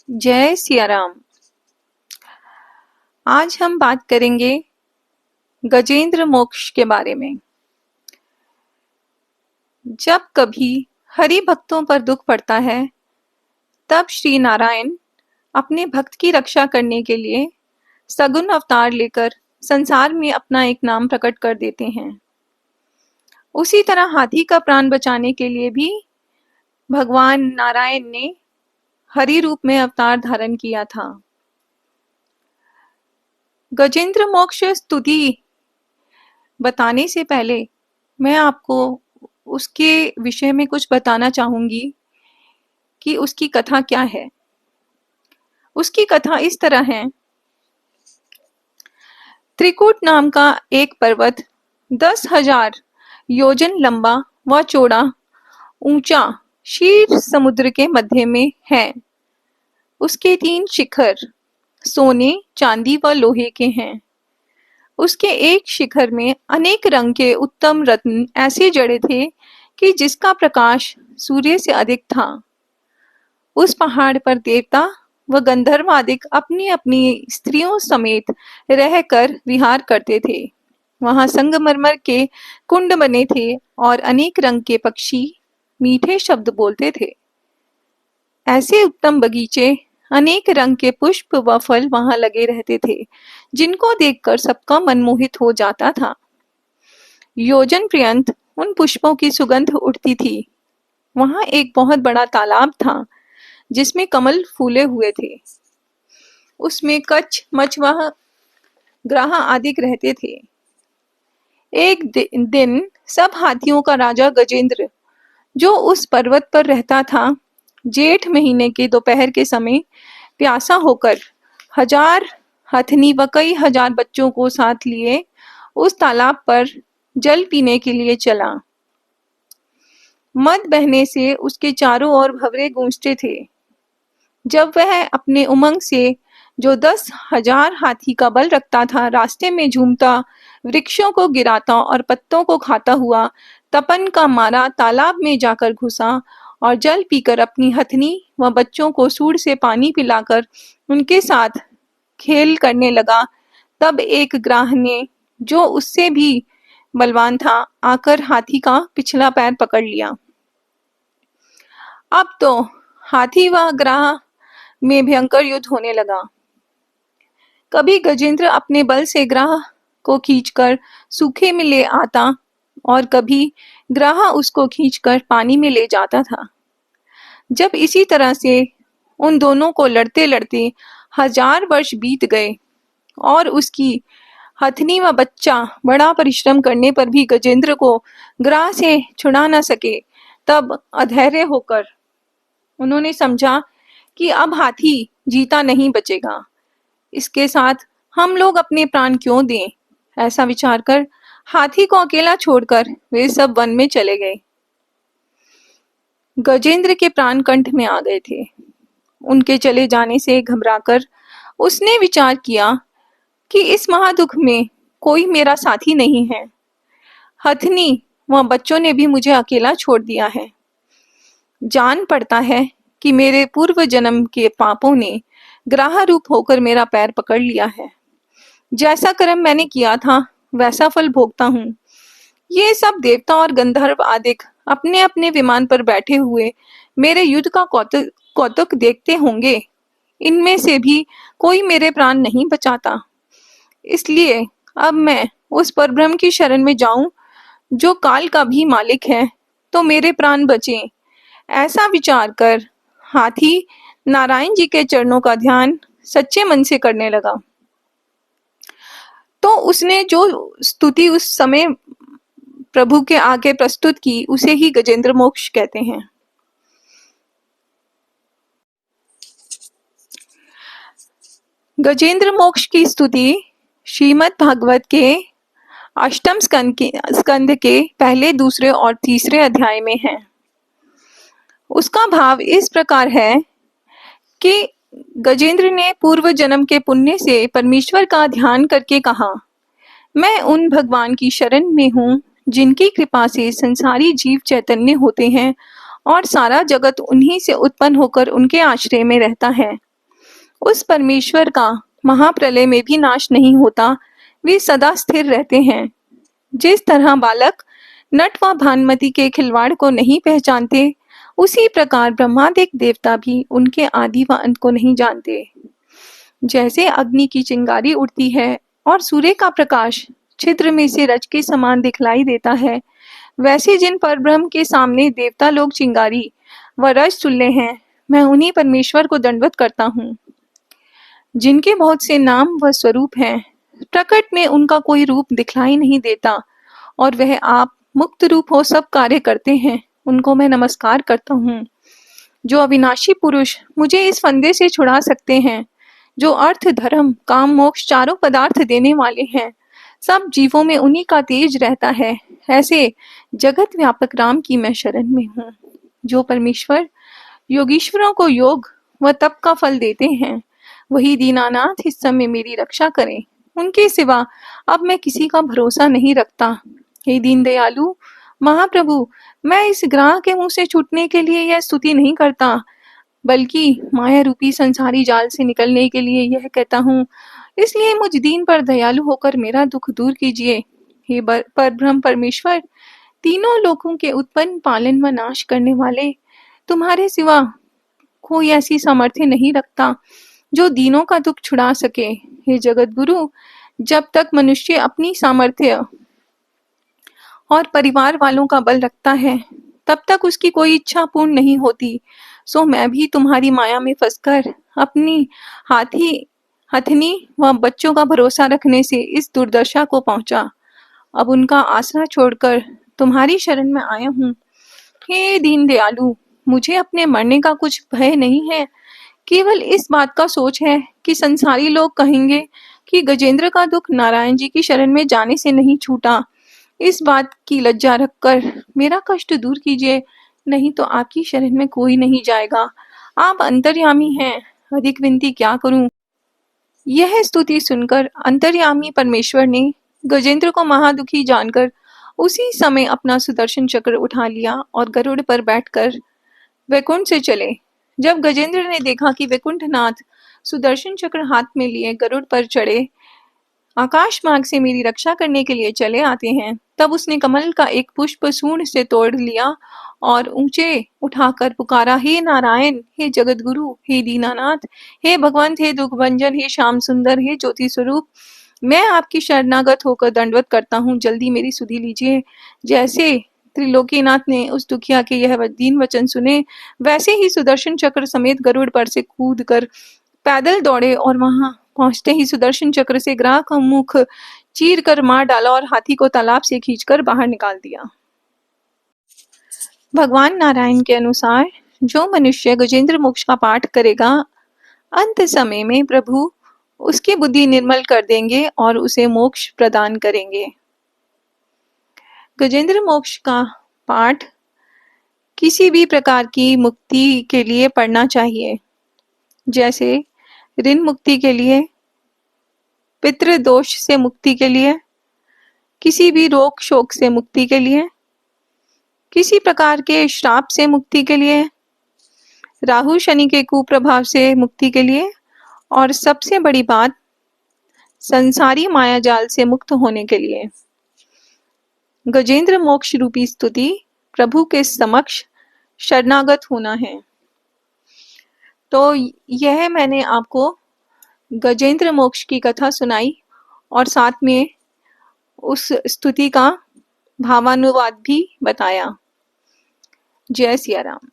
जय सिया राम। आज हम बात करेंगे गजेंद्र मोक्ष के बारे में। जब कभी हरि भक्तों पर दुख पड़ता है, तब श्री नारायण अपने भक्त की रक्षा करने के लिए सगुन अवतार लेकर संसार में अपना एक नाम प्रकट कर देते हैं। उसी तरह हाथी का प्राण बचाने के लिए भी भगवान नारायण ने हरि रूप में अवतार धारण किया था। गजेंद्र मोक्ष स्तुति बताने से पहले मैं आपको उसके विषय में कुछ बताना चाहूंगी कि उसकी कथा क्या है। उसकी कथा इस तरह है। त्रिकूट नाम का एक पर्वत 10,000 योजन लंबा व चौड़ा ऊंचा क्षीर समुद्र के मध्य में है। उसके 3 शिखर सोने, चांदी व लोहे के हैं। उसके एक शिखर में अनेक रंग के उत्तम रत्न ऐसे जड़े थे कि जिसका प्रकाश सूर्य से अधिक था। उस पहाड़ पर देवता व गंधर्व आदि अपनी अपनी स्त्रियों समेत रहकर विहार करते थे। वहां संगमरमर के कुंड बने थे और अनेक रंग के पक्षी मीठे शब्द बोलते थे। ऐसे उत्तम बगीचे, अनेक रंग के पुष्प व फल वहां लगे रहते थे, जिनको देखकर सबका मन मोहित हो जाता था। योजन पर्यंत उन पुष्पों की सुगंध उठती थी। वहां एक बहुत बड़ा तालाब था, जिसमें कमल फूले हुए थे। उसमें कच्छ, मछ व ग्राह आदि रहते थे। एक दिन सब हाथियों का राजा गजेंद्र, जो उस पर्वत पर रहता था, जेठ महीने के दोपहर के समय प्यासा होकर 1000 हथनी व कई हजार बच्चों को साथ लिए उस तालाब पर जल पीने के लिए चला। मद बहने से उसके चारों ओर भंवरे गूंजते थे। जब वह अपने उमंग से, जो 10,000 हाथी का बल रखता था, रास्ते में झूमता, वृक्षों को गिराता और पत्तों को खाता हुआ तपन का मारा तालाब में जाकर घुसा और जल पीकर अपनी हथनी व बच्चों को सूंड से पानी पिलाकर उनके साथ खेल करने लगा, तब एक ग्राह ने, जो उससे भी बलवान था, आकर हाथी का पिछला पैर पकड़ लिया। अब तो हाथी व ग्राह में भयंकर युद्ध होने लगा। कभी गजेंद्र अपने बल से ग्राह को खींचकर सूखे में ले आता और कभी ग्राह उसको खींचकर पानी में ले जाता था। जब इसी तरह से उन दोनों को लड़ते लड़ते 1000 वर्ष बीत गए और उसकी हथनी व बच्चा बड़ा परिश्रम करने पर भी गजेंद्र को ग्राह से छुड़ा न सके, तब अधैर्य होकर उन्होंने समझा कि अब हाथी जीता नहीं बचेगा। इसके साथ हम लोग अपने प्राण क्यों दें। ऐसा विचार कर हाथी को अकेला छोड़कर वे सब वन में चले गए। गजेंद्र के प्राण कंठ में आ गए थे। उनके चले जाने से घबराकर उसने विचार किया कि इस महादुख में कोई मेरा साथी नहीं है। हथनी व बच्चों ने भी मुझे अकेला छोड़ दिया है। जान पड़ता है कि मेरे पूर्व जन्म के पापों ने ग्राह रूप होकर मेरा पैर पकड़ लिया है। जैसा कर्म मैंने किया था, वैसा फल भोगता हूँ। ये सब देवता और गंधर्व आदि अपने अपने विमान पर बैठे हुए मेरे युद्ध का कौतुक देखते होंगे। इनमें से भी कोई मेरे प्राण नहीं बचाता। इसलिए अब मैं उस परब्रह्म की शरण में जाऊं, जो काल का भी मालिक है, तो मेरे प्राण बचें। ऐसा विचार कर हाथी नारायण जी के चरणों का ध्यान सच्चे मन से करने लगा। तो उसने जो स्तुति उस समय प्रभु के आगे प्रस्तुत की, उसे ही गजेंद्र मोक्ष कहते हैं। गजेंद्र मोक्ष की स्तुति श्रीमद् भागवत के 8वें स्कंद के पहले, दूसरे और तीसरे अध्याय में है। उसका भाव इस प्रकार है कि गजेंद्र ने पूर्व जन्म के पुण्य से परमेश्वर का ध्यान करके कहा, मैं उन भगवान की शरण में हूँ जिनकी कृपा से संसारी जीव चैतन्य होते हैं और सारा जगत उन्हीं से उत्पन्न होकर उनके आश्रय में रहता है। उस परमेश्वर का महाप्रलय में भी नाश नहीं होता, वे सदा स्थिर रहते हैं। जिस तरह बालक नट व भानुमति के खिलवाड़ को नहीं पहचानते, उसी प्रकार ब्रह्मादिक देवता भी उनके आदि व अंत को नहीं जानते। जैसे अग्नि की चिंगारी उड़ती है और सूर्य का प्रकाश छिद्र में से रज के समान दिखलाई देता है, वैसे जिन परब्रह्म के सामने देवता लोग चिंगारी व रज तुल्य हैं, मैं उन्हीं परमेश्वर को दंडवत करता हूँ। जिनके बहुत से नाम व स्वरूप हैं, प्रकट में उनका कोई रूप दिखलाई नहीं देता और वह आप मुक्त रूप हो सब कार्य करते हैं, उनको मैं नमस्कार करता हूँ। जो अविनाशी पुरुष मुझे इस फंदे से छुड़ा सकते हैं, जो अर्थ धर्म काम मोक्ष चारों पदार्थ देने वाले हैं, सब जीवों में उन्हीं का तेज रहता है, ऐसे जगत व्यापक राम की मैं शरण में हूँ। जो परमेश्वर योगीश्वरों को योग व तप का फल देते हैं, वही दीनानाथ इस समय मेरी रक्षा करें। उनके सिवा अब मैं किसी का भरोसा नहीं रखता। हे दीन दयालु महाप्रभु, मैं इस ग्राह के मुंह से छूटने के लिए यह स्तुति नहीं करता, बल्कि माया रूपी संसारी जाल से निकलने के लिए यह कहता हूँ। इसलिए मुझ दीन पर दयालु होकर मेरा दुख दूर कीजिए। हे परब्रह्म परमेश्वर, तीनों लोकों के उत्पन्न पालन व नाश करने वाले, तुम्हारे सिवा कोई ऐसी सामर्थ्य नहीं रखता जो दीनों का दुख छुड़ा सके। हे जगत गुरु, जब तक मनुष्य अपनी सामर्थ्य और परिवार वालों का बल रखता है, तब तक उसकी कोई इच्छा पूर्ण नहीं होती। सो मैं भी तुम्हारी माया में फंसकर अपनी हथनी व बच्चों का भरोसा रखने से इस दुर्दशा को पहुंचा। अब उनका आसरा छोड़कर तुम्हारी शरण में आया हूँ। हे दीन दयालु, मुझे अपने मरने का कुछ भय नहीं है, केवल इस बात का सोच है कि संसारी लोग कहेंगे कि गजेंद्र का दुख नारायण जी की शरण में जाने से नहीं छूटा। इस बात की लज्जा रखकर मेरा कष्ट दूर कीजिए, नहीं तो आपकी शरण में कोई नहीं जाएगा। आप अंतर्यामी हैं, अधिक विनती क्या करूं। यह स्तुति सुनकर अंतर्यामी परमेश्वर ने गजेंद्र को महादुखी जानकर उसी समय अपना सुदर्शन चक्र उठा लिया और गरुड़ पर बैठकर वैकुंठ से चले। जब गजेंद्र ने देखा कि वैकुंठनाथ सुदर्शन चक्र हाथ में लिए गरुड़ पर चढ़े आकाश मार्ग से मेरी रक्षा करने के लिए चले आते हैं, तब उसने कमल का एक पुष्प सूंड से तोड़ लिया और ऊंचे उठाकर पुकारा, हे नारायण, हे जगत गुरु, हे दीनानाथ, हे भगवंत, हे दुख भंजन, हे श्याम सुंदर, हे ज्योति स्वरूप, मैं आपकी शरणागत होकर दंडवत करता हूँ, जल्दी मेरी सुधि लीजिए। जैसे त्रिलोकीनाथ ने उस दुखिया के यह दीन वचन सुने, वैसे ही सुदर्शन चक्र समेत गरुड़ पर से कूद कर पैदल दौड़े और वहां पहुंचते ही सुदर्शन चक्र से ग्राह का मुख चीर कर मार डाला और हाथी को तालाब से खींचकर बाहर निकाल दिया। भगवान नारायण के अनुसार जो मनुष्य गजेंद्र मोक्ष का पाठ करेगा, अंत समय में प्रभु उसकी बुद्धि निर्मल कर देंगे और उसे मोक्ष प्रदान करेंगे। गजेंद्र मोक्ष का पाठ किसी भी प्रकार की मुक्ति के लिए पढ़ना चाहिए, जैसे ऋण मुक्ति के लिए, पितृदोष से मुक्ति के लिए, किसी भी रोग शोक से मुक्ति के लिए, किसी प्रकार के श्राप से मुक्ति के लिए, राहु शनि के कुप्रभाव से मुक्ति के लिए, और सबसे बड़ी बात संसारी माया जाल से मुक्त होने के लिए। गजेंद्र मोक्ष रूपी स्तुति प्रभु के समक्ष शरणागत होना है। तो यह मैंने आपको गजेंद्र मोक्ष की कथा सुनाई और साथ में उस स्तुति का भावानुवाद भी बताया। जय सिया राम।